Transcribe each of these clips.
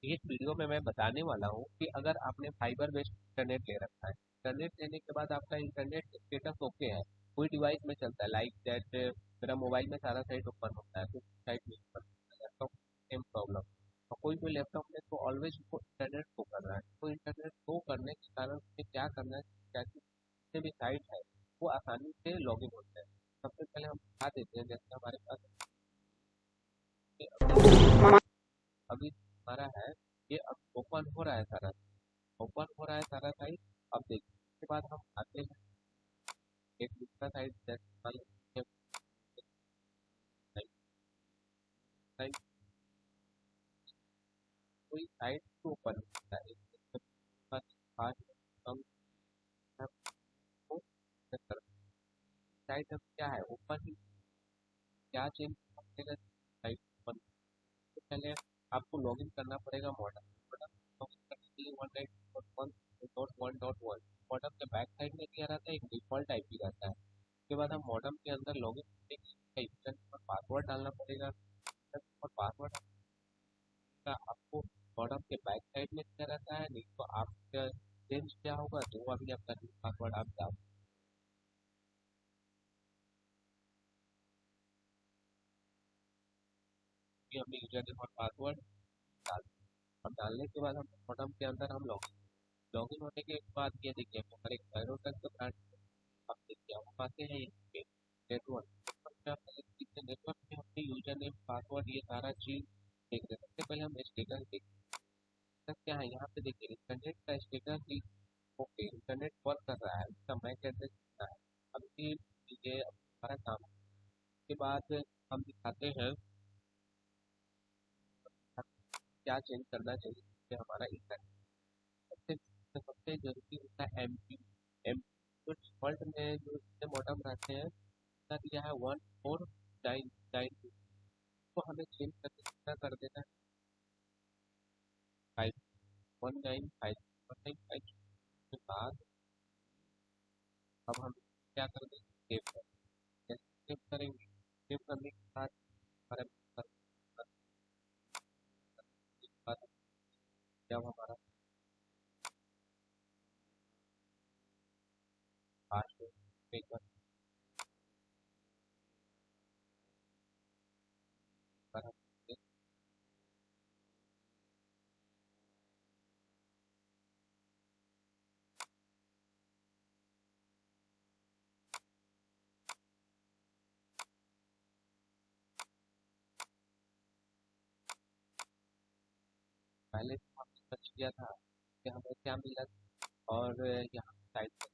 इस वीडियो में मैं बताने वाला हूँ कि अगर आपने फाइबर बेस्ड इंटरनेट ले रखा है, इंटरनेट लेने के बाद आपका इंटरनेट स्टेटस ओके है, कोई डिवाइस में चलता है, लाइक दैट मेरा मोबाइल में सारा साइट ओपन होता है, कुछ साइट नहीं ओपन होता है, लैपटॉप सेम प्रॉब्लम। और कोई कोई लैपटॉप में तो ऑलवेज उसको इंटरनेट शो कर रहा है, तो इंटरनेट शो करने के कारण हमें क्या करना है, क्या जितने भी साइट है वो आसानी से लॉग इन होते हैं। सबसे पहले हम बता देते हैं, जैसे हमारे पास अभी हमारा है, ये अब ओपन हो रहा है सारा, ओपन हो रहा है सारा साइट। अब देखिए उसके बाद हम आते हैं एक दूसरा साइट, जैसे मान लीजिए साइट, कोई साइट तो ओपन होता है, इसके बाद आज हम साइट अब क्या है, ओपन ही, क्या चेंज करेगा साइट ओपन। तो पहले आपको लॉग इन करना पड़ेगा मॉडर्न मॉडर्न लॉग इन करने के लिए 192.1.1.1 मॉडर्न के बैक साइड में क्या रहता है, एक डिफॉल्ट आईपी रहता है। उसके बाद हम मॉडर्न के अंदर लॉग इन करने के लिए यूजर और पासवर्ड डालना पड़ेगा, और पासवर्ड का आपको मॉडर्न के बैक साइड में क्या रहता है, नहीं तो आपका चेंज क्या होगा, तो अभी आपका पासवर्ड आप डाल, हमने यूजर नेम और पासवर्ड डाल, और डालने के बाद हम मॉडर्न के अंदर हम लॉग इन होने के बाद ये देखिए हमारे एरोटेल का ब्रांड, आप देखिए हम पाते हैं यहाँ पे नेटवर्क, नेटवर्क में अपने यूजर नेम पासवर्ड ये सारा चीज देख रहे हैं। सबसे पहले हम स्टेटस देखते हैं, क्या है यहाँ पे देखिए इंटरनेट का स्टेटस, ओके इंटरनेट वर्क कर रहा है, इसका मैक एड्रेस कितना है। अब ये हमारा काम है। उसके बाद हम दिखाते हैं क्या चेंज करना चाहिए जिससे हमारा इंटरनेट, सबसे सबसे जरूरी होता है एम एम, तो डिफॉल्ट में जो इससे मॉडम रहते हैं उसका दिया है 1499, तो हमें चेंज करके कितना कर देना है, 5195 के बाद अब हम क्या कर देंगे, सेव कर, जैसे सेव करेंगे, सेव करने के बाद हमारे बाद जब हमारा पासवर्ड एक बार हम पहले तो हमने सर्च किया था कि हमें क्या मिला, और यहाँ साइट पर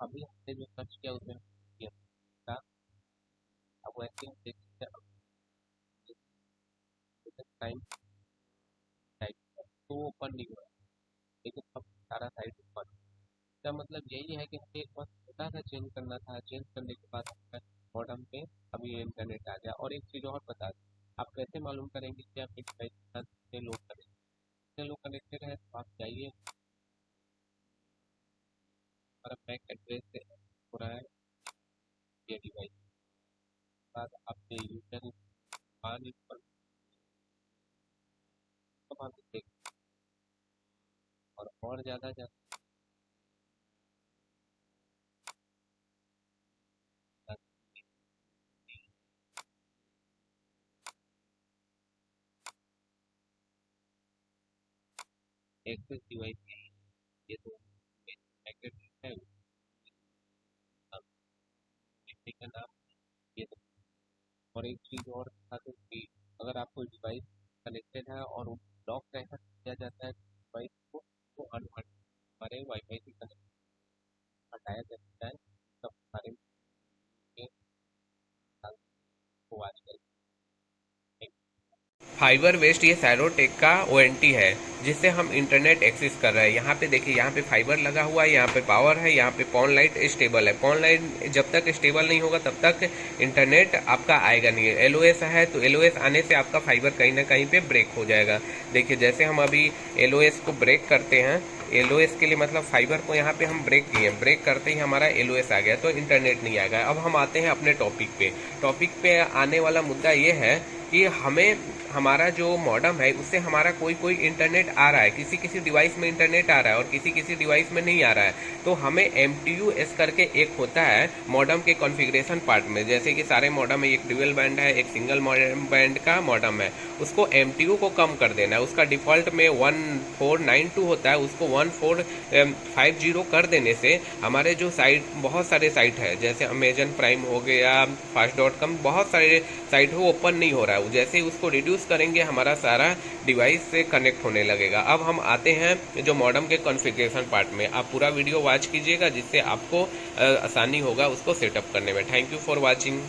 अभी हमने जो सर्च किया उसमें किया था, अब वैसे हम देख सकते हैं टाइम टाइप तो वो ओपन नहीं हुआ, लेकिन अब सारा साइट ओपन। इसका मतलब यही है कि हमें एक बार छोटा सा चेंज करना था, चेंज करने के बाद हमारे मॉडम पे अभी ये इंटरनेट आ गया। और एक चीज़ और बता दें, आप कैसे मालूम करेंगे कि आप डिवाइस के साथ कितने लोग कनेक्ट, कितने लोग कनेक्टेड है, तो आप जाइए हमारा मैक एड्रेस से हो रहा है ये डिवाइस के बाद आपके यूजर मान पर सब आप देख, और ज़्यादा ज़्यादा एक्सेस डिवाइस ये तो मैक एड्रेस है, उसका का नाम ये तो। और एक चीज़ और बता दूँ कि अगर आपको डिवाइस कनेक्टेड है और वो लॉक कैसे किया जाता है डिवाइस को, वो हमारे वाईफाई से कनेक्ट हटाया जा सकता है, सब हमारे को आजकल फाइबर वेस्ट ये सैरोटेक का वारंटी है, जिससे हम इंटरनेट एक्सेस कर रहे हैं। यहाँ पे देखिए, यहाँ पे फाइबर लगा हुआ है, यहाँ पे पावर है, यहाँ पे पॉन लाइट स्टेबल है। पॉन लाइट जब तक स्टेबल नहीं होगा तब तक इंटरनेट आपका आएगा नहीं है। एलओएस है तो एलओएस आने से आपका फाइबर कहीं ना कहीं पे ब्रेक हो जाएगा। देखिए जैसे हम अभी एलओएस को ब्रेक करते हैं, LOS के लिए मतलब फाइबर को यहाँ पे हम ब्रेक किए, ब्रेक करते ही हमारा LOS आ गया, तो इंटरनेट नहीं आएगा। अब हम आते हैं अपने टॉपिक पे आने वाला मुद्दा ये है कि हमें हमारा जो मॉडम है उससे हमारा कोई इंटरनेट आ रहा है, किसी किसी डिवाइस में इंटरनेट आ रहा है और किसी किसी डिवाइस में नहीं आ रहा है। तो हमें MTU-S करके एक होता है मॉडम के कॉन्फ़िगरेशन पार्ट में, जैसे कि सारे मॉडम में एक ड्यूअल बैंड है, एक सिंगल बैंड का मॉडम है, उसको MTU को कम कर देना है। उसका डिफ़ॉल्ट में 1492 होता है, उसको 1450 कर देने से हमारे जो साइट, बहुत सारे साइट है जैसे अमेजन प्राइम हो गया, fast.com, बहुत सारे साइट हो ओपन नहीं हो रहा है। जैसे ही उसको रिड्यूस करेंगे हमारा सारा डिवाइस से कनेक्ट होने लगेगा। अब हम आते हैं जो मॉडम के कॉन्फ़िगरेशन पार्ट में। आप पूरा वीडियो वॉच कीजिएगा जिससे आपको आसानी होगा उसको सेटअप करने में। Thank you for watching.